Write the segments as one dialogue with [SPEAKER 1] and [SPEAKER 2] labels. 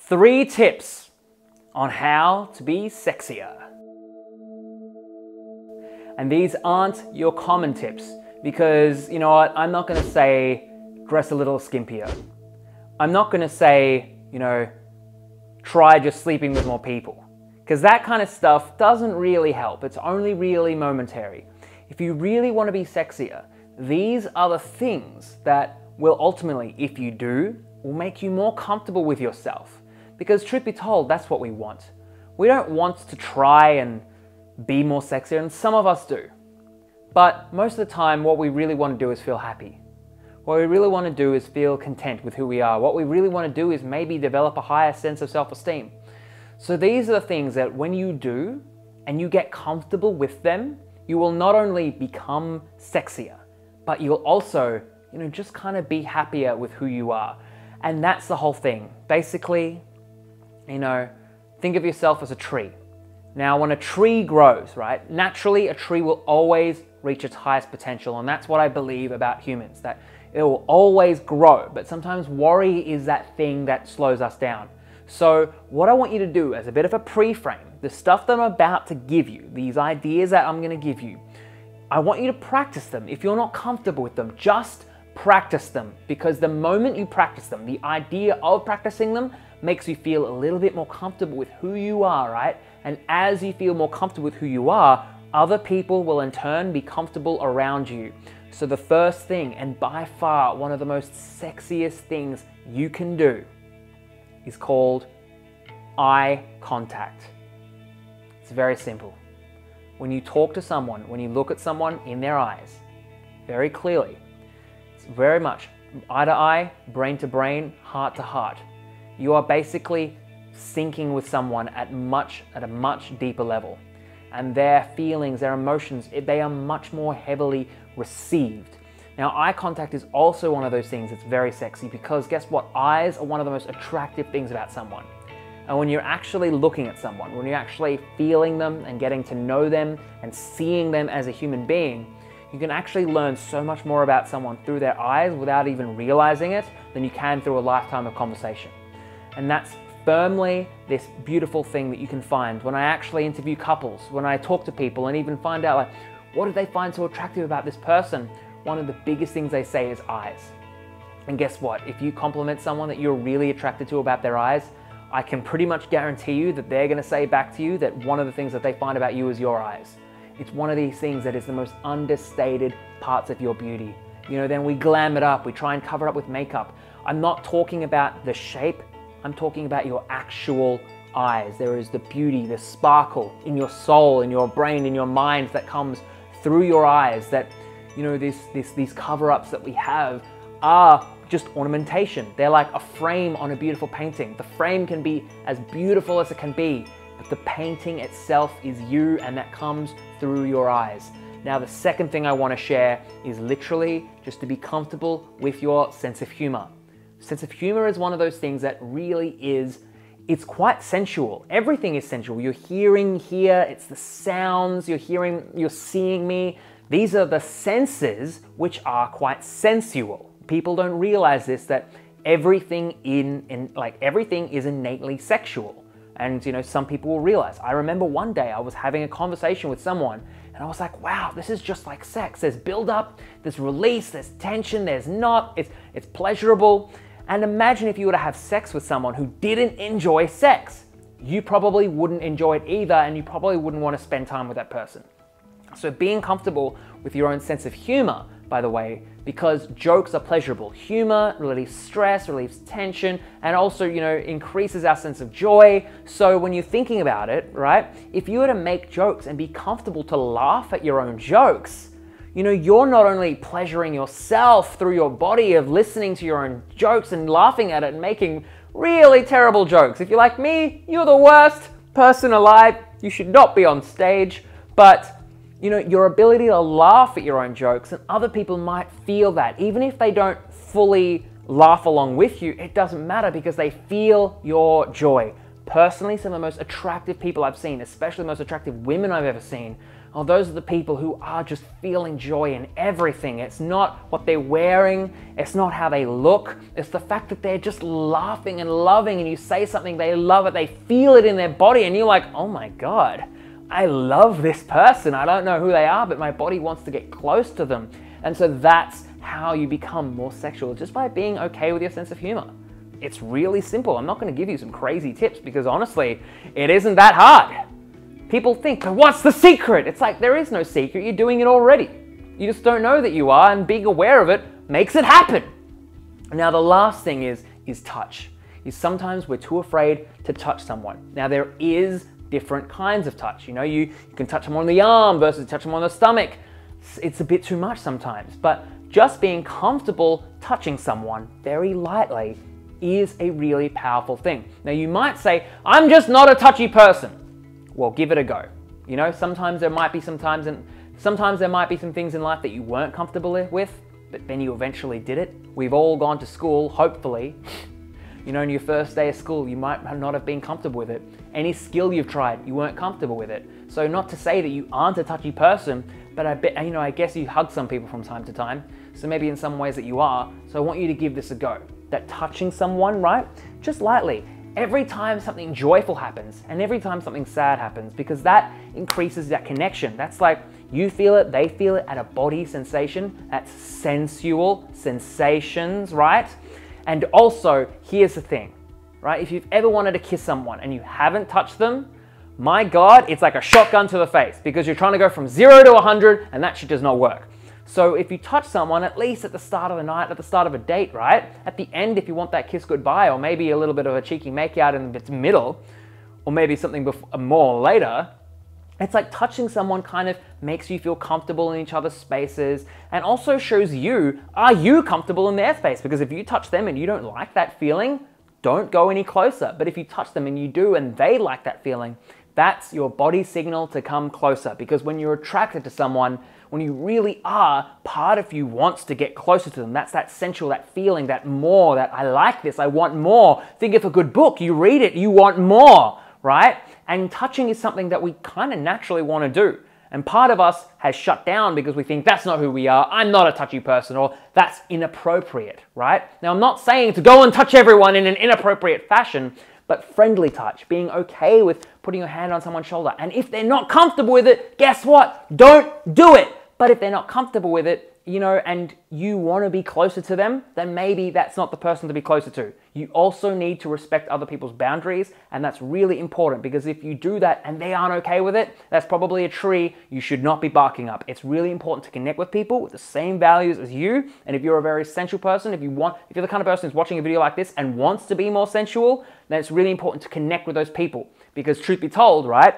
[SPEAKER 1] 3 tips on how to be sexier. And these aren't your common tips because, you know what, I'm not going to say dress a little skimpier. I'm not going to say, you know, try just sleeping with more people, because that kind of stuff doesn't really help. It's only really momentary. If you really want to be sexier, these are the things that will ultimately, if you do, will make you more comfortable with yourself. Because truth be told, that's what we want. We don't want to try and be more sexier, and some of us do. But most of the time, what we really want to do is feel happy. What we really want to do is feel content with who we are. What we really want to do is maybe develop a higher sense of self-esteem. So these are the things that when you do and you get comfortable with them, you will not only become sexier, but you'll also, you know, just kind of be happier with who you are. And that's the whole thing. Basically, you know, think of yourself as a tree. Now, when a tree grows, right, naturally a tree will always reach its highest potential. And that's what I believe about humans, that it will always grow. But sometimes worry is that thing that slows us down. So what I want you to do as a bit of a pre-frame, the stuff that I'm about to give you, these ideas that I'm going to give you, I want you to practice them. If you're not comfortable with them, just practice them, because the moment you practice them, the idea of practicing them makes you feel a little bit more comfortable with who you are, right? And as you feel more comfortable with who you are, other people will in turn be comfortable around you. So the first thing, and by far one of the most sexiest things you can do, is called eye contact. It's very simple. When you talk to someone, when you look at someone in their eyes, very clearly, it's very much eye to eye, brain to brain, heart to heart. You are basically syncing with someone at a much deeper level. And their feelings, their emotions, they are much more heavily received. Now, eye contact is also one of those things that's very sexy, because guess what? Eyes are one of the most attractive things about someone. And when you're actually looking at someone, when you're actually feeling them and getting to know them and seeing them as a human being, you can actually learn so much more about someone through their eyes without even realizing it than you can through a lifetime of conversation. And that's firmly this beautiful thing that you can find when I actually interview couples, when I talk to people and even find out, like, what do they find so attractive about this person? One of the biggest things they say is eyes. And guess what? If you compliment someone that you're really attracted to about their eyes, I can pretty much guarantee you that they're going to say back to you that one of the things that they find about you is your eyes. It's one of these things that is the most understated parts of your beauty. You know, then we glam it up, we try and cover it up with makeup. I'm not talking about the shape, I'm talking about your actual eyes. There is the beauty, the sparkle in your soul, in your brain, in your mind that comes through your eyes. That, you know, these cover-ups that we have are just ornamentation. They're like a frame on a beautiful painting. The frame can be as beautiful as it can be, but the painting itself is you, and that comes through your eyes. Now, the second thing I want to share is literally just to be comfortable with your sense of humor. Sense of humor is one of those things that really is, it's quite sensual. Everything is sensual. You're hearing here, it's the sounds, you're hearing, you're seeing me. These are the senses which are quite sensual. People don't realize this, that everything everything is innately sexual. And, you know, some people will realize. I remember one day I was having a conversation with someone and I was like, wow, this is just like sex. There's build-up, there's release, there's tension, there's not, it's pleasurable. And imagine if you were to have sex with someone who didn't enjoy sex. You probably wouldn't enjoy it either, and you probably wouldn't want to spend time with that person. So being comfortable with your own sense of humor, by the way, because jokes are pleasurable. Humor relieves stress, relieves tension, and also, you know, increases our sense of joy. So when you're thinking about it, right, if you were to make jokes and be comfortable to laugh at your own jokes, you know, you're not only pleasuring yourself through your body of listening to your own jokes and laughing at it and making really terrible jokes. If you're like me, you're the worst person alive. You should not be on stage. But, you know, your ability to laugh at your own jokes, and other people might feel that. Even if they don't fully laugh along with you, it doesn't matter because they feel your joy. Personally, some of the most attractive people I've seen, especially the most attractive women I've ever seen, Oh, those are the people who are just feeling joy in everything. It's not what they're wearing, it's not how they look, it's the fact that they're just laughing and loving, and you say something, they love it, they feel it in their body, and you're like, oh my God, I love this person. I don't know who they are, but my body wants to get close to them. And so that's how you become more sexual, just by being okay with your sense of humor. It's really simple. I'm not going to give you some crazy tips because honestly, it isn't that hard. People think, but what's the secret? It's like, there is no secret. You're doing it already. You just don't know that you are, and being aware of it makes it happen. Now, the last thing is touch. Sometimes we're too afraid to touch someone. Now, there is different kinds of touch. You know, you can touch them on the arm versus touch them on the stomach. It's a bit too much sometimes, but just being comfortable touching someone very lightly is a really powerful thing. Now, you might say, I'm just not a touchy person. Well, give it a go. You know, sometimes there might be some things in life that you weren't comfortable with, but then you eventually did it. We've all gone to school, hopefully. You know, in your first day of school, you might not have been comfortable with it. Any skill you've tried, you weren't comfortable with it. So not to say that you aren't a touchy person, but I guess you hug some people from time to time. So maybe in some ways that you are. So I want you to give this a go. That touching someone, right? Just lightly. Every time something joyful happens and every time something sad happens, because that increases that connection. That's like you feel it, they feel it at a body sensation. That's sensual sensations, right? And also, here's the thing, right? If you've ever wanted to kiss someone and you haven't touched them, my God, it's like a shotgun to the face because you're trying to go from 0 to 100 and that shit does not work. So if you touch someone, at least at the start of the night, at the start of a date, right? At the end, if you want that kiss goodbye, or maybe a little bit of a cheeky makeout in the middle, or maybe something more later, it's like touching someone kind of makes you feel comfortable in each other's spaces and also shows you, are you comfortable in their space? Because if you touch them and you don't like that feeling, don't go any closer. But if you touch them and you do and they like that feeling, that's your body signal to come closer. Because when you're attracted to someone, when you really are, part of you wants to get closer to them. That's that sensual, that feeling, that more, that I like this, I want more. Think of a good book, you read it, you want more, right? And touching is something that we kind of naturally want to do. And part of us has shut down because we think that's not who we are, I'm not a touchy person, or that's inappropriate, right? Now, I'm not saying to go and touch everyone in an inappropriate fashion, but friendly touch, being okay with putting your hand on someone's shoulder. And if they're not comfortable with it, guess what? Don't do it. But if they're not comfortable with it, you know, and you want to be closer to them, then maybe that's not the person to be closer to. You also need to respect other people's boundaries, and that's really important because if you do that and they aren't okay with it, that's probably a tree you should not be barking up. It's really important to connect with people with the same values as you, and if you're a very sensual person, if you're the kind of person who's watching a video like this and wants to be more sensual, then it's really important to connect with those people because truth be told, right,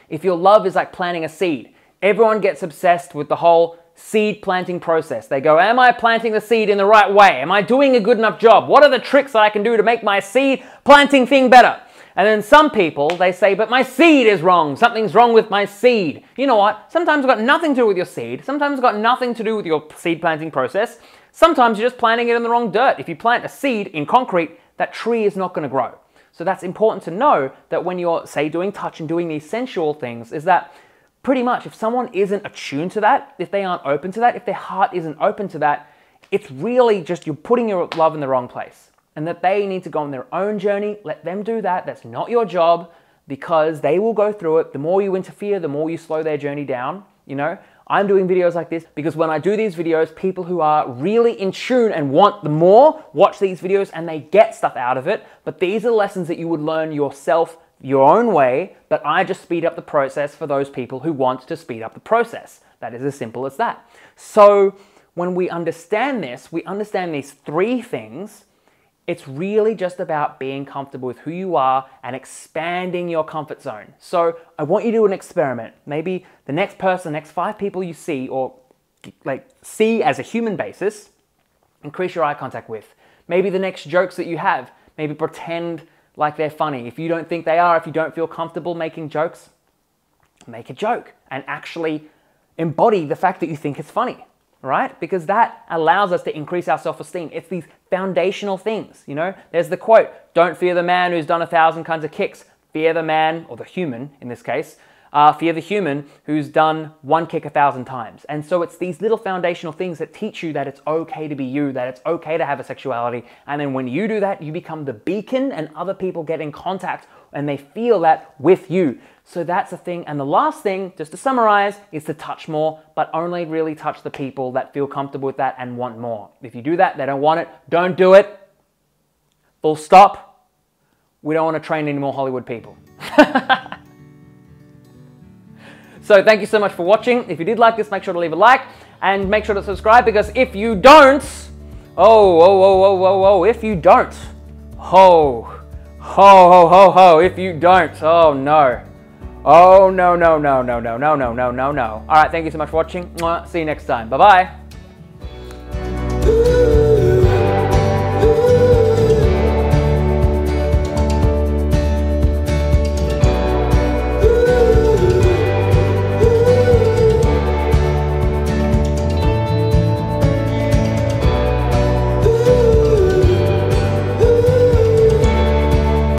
[SPEAKER 1] if your love is like planting a seed, everyone gets obsessed with the whole seed planting process. They go, am I planting the seed in the right way? Am I doing a good enough job? What are the tricks that I can do to make my seed planting thing better? And then some people, they say, but my seed is wrong. Something's wrong with my seed. You know what? Sometimes it's got nothing to do with your seed. Sometimes it's got nothing to do with your seed planting process. Sometimes you're just planting it in the wrong dirt. If you plant a seed in concrete, that tree is not going to grow. So that's important to know that when you're, say, doing touch and doing these sensual things, is that pretty much if someone isn't attuned to that, if they aren't open to that, if their heart isn't open to that, it's really just you're putting your love in the wrong place. And that they need to go on their own journey. Let them do that. That's not your job because they will go through it. The more you interfere, the more you slow their journey down. You know, I'm doing videos like this because when I do these videos, people who are really in tune and want the more watch these videos and they get stuff out of it. But these are lessons that you would learn yourself your own way, but I just speed up the process for those people who want to speed up the process. That is as simple as that. So when we understand this, we understand these three things, it's really just about being comfortable with who you are and expanding your comfort zone. So I want you to do an experiment. Maybe the next person, next 5 people you see or like see as a human basis, increase your eye contact with. Maybe the next jokes that you have, maybe pretend like they're funny. If you don't think they are, if you don't feel comfortable making jokes, make a joke and actually embody the fact that you think it's funny, right? Because that allows us to increase our self-esteem. It's these foundational things, you know? There's the quote, don't fear the man who's done 1,000 kinds of kicks. Fear the man, or the human in this case, Fear the human who's done one kick 1,000 times. And so it's these little foundational things that teach you that it's okay to be you, that it's okay to have a sexuality. And then when you do that, you become the beacon and other people get in contact and they feel that with you. So that's the thing. And the last thing, just to summarize, is to touch more, but only really touch the people that feel comfortable with that and want more. If you do that, they don't want it, don't do it. Full stop. We don't want to train any more Hollywood people. So thank you so much for watching. If you did like this, make sure to leave a like and make sure to subscribe, because if you don't, if you don't, if you don't, oh no. Oh no. All right, thank you so much for watching. See you next time. Bye-bye.